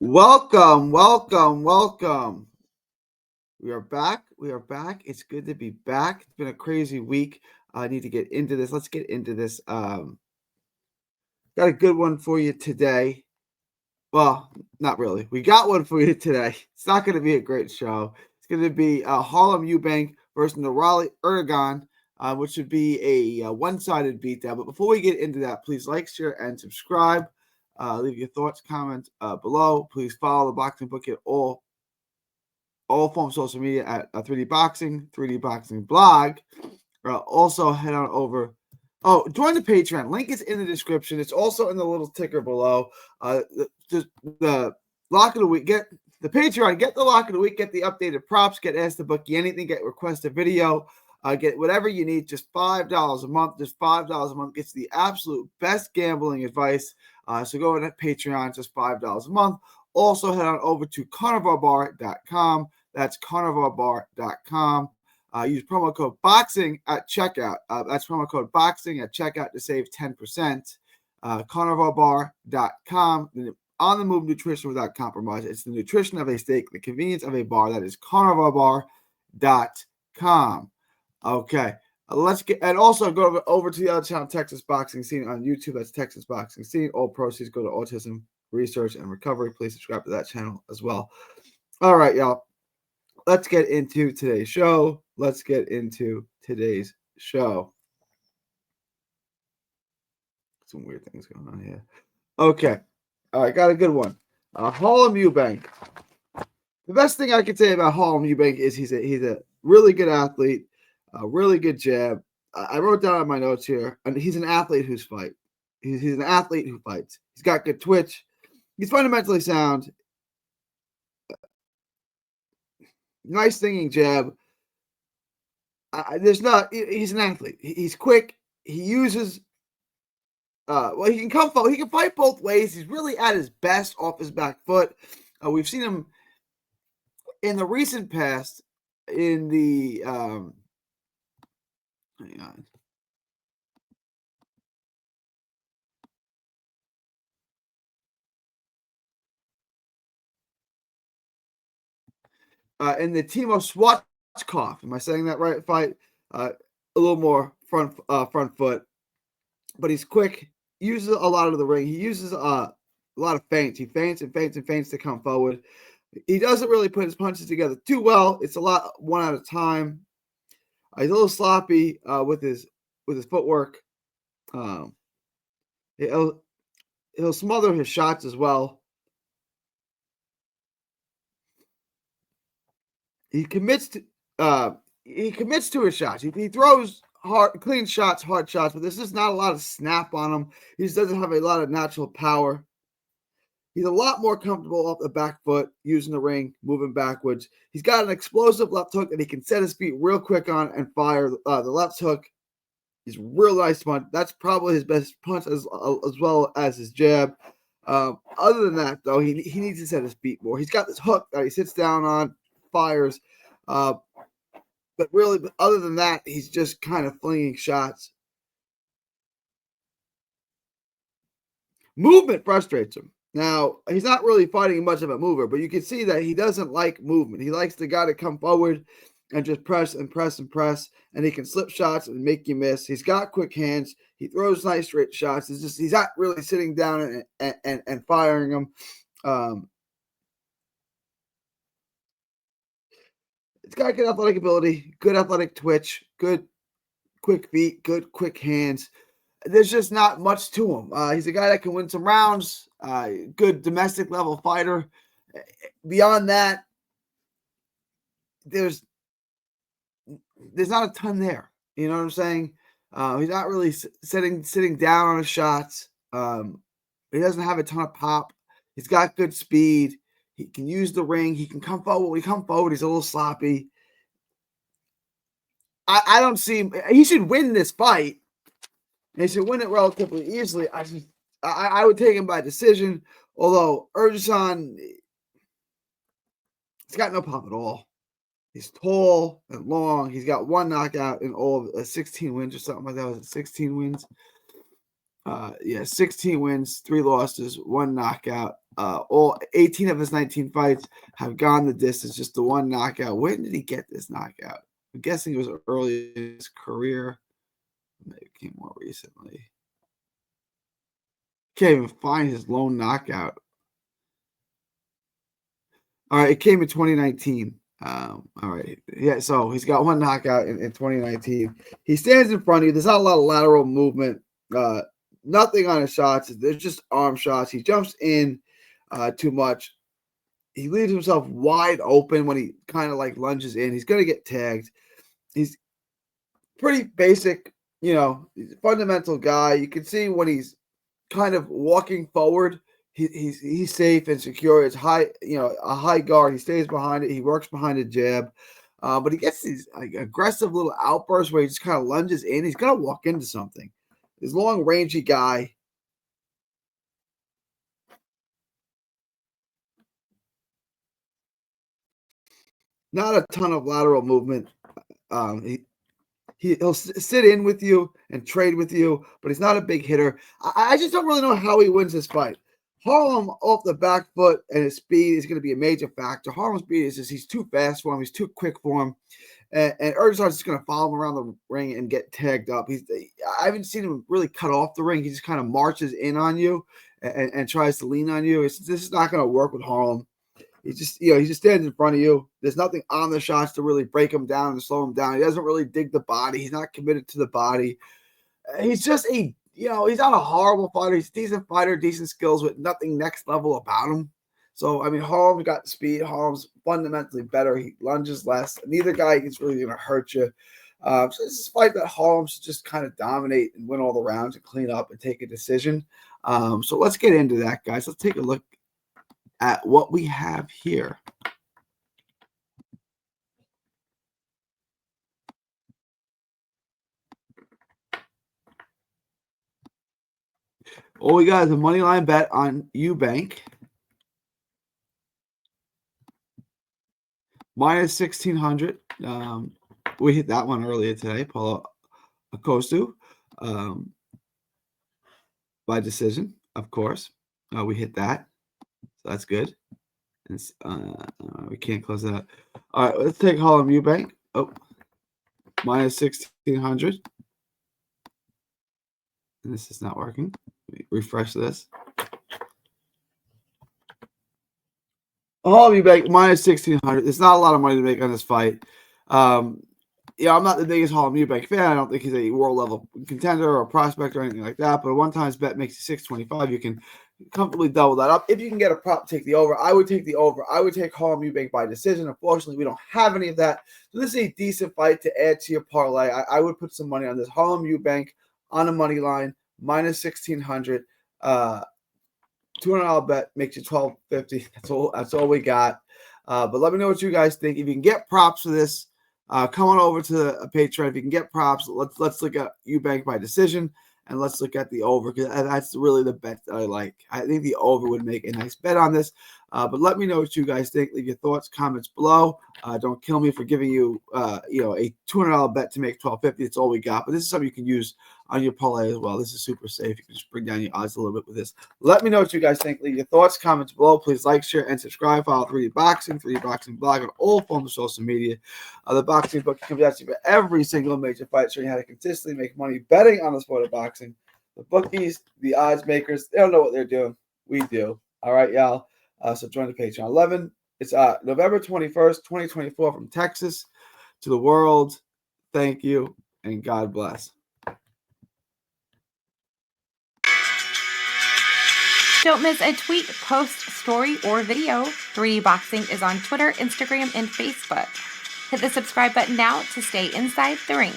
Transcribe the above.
Welcome, welcome, welcome. We are back. We are back. It's good to be back. It's been a crazy week. I need to get into this. Let's get into this. Got a good one for you today. Well, not really. We got one for you today. It's not going to be a great show. It's going to be Harlem Eubank versus Nurali Erdogan, which would be a one-sided beatdown. But before we get into that, please like, share, and subscribe. Leave your thoughts, comments below. Please follow the Boxing Bookie at all forms of social media at 3D Boxing, 3D Boxing blog. Also, head on over. Oh, join the Patreon. Link is in the description. It's also in the little ticker below. The lock of the week. Get the Patreon. Get the lock of the week. Get the updated props. Get Ask the Bookie anything. Get request a video. Get whatever you need. Just $5 a month. Just $5 a month gets the absolute best gambling advice. So go to Patreon. Just $5 a month. Also, head on over to carnivalbar.com. That's carnivalbar.com. Use promo code BOXING at checkout. That's promo code BOXING at checkout to save 10%. Carnivalbar.com. On the move nutrition without compromise. It's the nutrition of a steak, the convenience of a bar. That is carnivalbar.com. Okay. Let's get, and also go over to the other channel, Texas Boxing Scene on YouTube. That's Texas Boxing Scene. All proceeds go to autism research and recovery. Please subscribe to that channel as well. All right, y'all. Let's get into today's show. Some weird things going on here. Okay. All right, got a good one. Harlem Eubank. The best thing I can say about Harlem Eubank is he's a really good athlete, a really good jab. I wrote down in my notes here, and he's an athlete who's fight. He's an athlete who fights. He's got good twitch. He's fundamentally sound. Nice thinking jab. He's an athlete. He's quick. He uses. He can come forward. He can fight both ways. He's really at his best off his back foot. We've seen him in the recent past in the. Hang on. In the Timo Swatchkov, am I saying that right? Fight a little more front foot, but he's quick. Uses a lot of the ring. He uses a lot of feints. He feints and feints and feints to come forward. He doesn't really put his punches together too well. It's a lot one at a time. He's a little sloppy with his footwork. He'll smother his shots as well. He commits to his shots. He throws clean shots, hard shots, but there's just not a lot of snap on him. He just doesn't have a lot of natural power. He's a lot more comfortable off the back foot, using the ring, moving backwards. He's got an explosive left hook that he can set his feet real quick on and fire. The left hook is real nice punch. That's probably his best punch as well as his jab. Other than that, though, he needs to set his feet more. He's got this hook that he sits down on, fires. But really, other than that, he's just kind of flinging shots. Movement frustrates him. Now, he's not really fighting much of a mover, but you can see that he doesn't like movement. He likes the guy to come forward and just press and press and press, and he can slip shots and make you miss. He's got quick hands. He throws nice straight shots. He's not really sitting down and firing them. It's got good athletic ability, good athletic twitch, good quick feet, good quick hands. There's just not much to him. He's a guy that can win some rounds, good domestic level fighter. Beyond that, there's not a ton there. You know what I'm saying? He's not really sitting down on his shots. He doesn't have a ton of pop. He's got good speed. He can use the ring. He can come forward. When he comes forward, he's a little sloppy. I don't see him. He should win this fight. And he should win it relatively easily. I would take him by decision. Although Erdogan, he's got no pop at all. He's tall and long. He's got one knockout in all of 16 wins or something like that. Was it 16 wins? 16 wins, 3 losses, 1 knockout. All 18 of his 19 fights have gone the distance. Just the 1 knockout. When did he get this knockout? I'm guessing it was early in his career. Maybe it came more recently. Can't even find his lone knockout. All right, it came in 2019. All right. Yeah, so he's got 1 knockout in 2019. He stands in front of you. There's not a lot of lateral movement. Nothing on his shots. There's just arm shots. He jumps in too much. He leaves himself wide open when he kind of like lunges in. He's going to get tagged. He's pretty basic, he's a fundamental guy. You can see when he's kind of walking forward, he's safe and secure. It's high, a high guard. He stays behind it. He works behind a jab. But he gets these like aggressive little outbursts where he just kind of lunges in. He's going to walk into something. This long, rangy guy. Not a ton of lateral movement. He'll sit in with you and trade with you, but he's not a big hitter. I just don't really know how he wins this fight. Harlem off the back foot and his speed is going to be a major factor. Harlem's speed is just he's too fast for him. He's too quick for him. And Erdogan's just going to follow him around the ring and get tagged up. I haven't seen him really cut off the ring. He just kind of marches in on you and tries to lean on you. This is not going to work with Harlem. He just stands in front of you. There's nothing on the shots to really break him down and slow him down. He doesn't really dig the body. He's not committed to the body. He's just he's not a horrible fighter. He's a decent fighter, decent skills with nothing next level about him. So, I mean, Harlem's got the speed. Harlem's fundamentally better. He lunges less. Neither guy is really going to hurt you. So this is a fight that Harlem should just kind of dominate and win all the rounds and clean up and take a decision. So let's get into that, guys. Let's take a look at what we have here. All we got is a money line bet on Eubank. Minus 1,600. We hit that one earlier today. Paulo Acosta by decision, of course. We hit that. So that's good. We can't close that. All right, let's take Harlem Eubank. Oh, minus 1,600. And this is not working. Let me refresh this. Harlem Eubank minus 1,600. There's not a lot of money to make on this fight. I'm not the biggest Harlem Eubank fan. I don't think he's a world level contender or a prospect or anything like that. But a one-time bet makes you 625. You can comfortably double that up. If you can get a prop, take the over. I would take the over. I would take Harlem Eubank by decision. Unfortunately, we don't have any of that. So this is a decent fight to add to your parlay. I would put some money on this. Harlem Eubank on a money line, minus 1,600. $200 bet makes you $1,250. That's all we got. But let me know what you guys think. If you can get props for this, come on over to Patreon. If you can get props, let's look at Eubank by decision, and let's look at the over, because that's really the bet that I like. I think the over would make a nice bet on this. But let me know what you guys think. Leave your thoughts, comments below. Don't kill me for giving you, a $200 bet to make $1,250. It's all we got. But this is something you can use on your parlay as well. This is super safe. You can just bring down your odds a little bit with this. Let me know what you guys think. Leave your thoughts, comments below. Please like, share, and subscribe. Follow 3D Boxing, 3D Boxing blog on all forms of social media. The Boxing Book comes at you for every single major fight, showing you how to consistently make money betting on the sport of boxing. The bookies, the odds makers, they don't know what they're doing. We do. All right, y'all. So join the Patreon. It's November 21st, 2024 from Texas to the world. Thank you, and God bless. Don't miss a tweet, post, story, or video. 3D Boxing is on Twitter, Instagram, and Facebook. Hit the subscribe button now to stay inside the ring.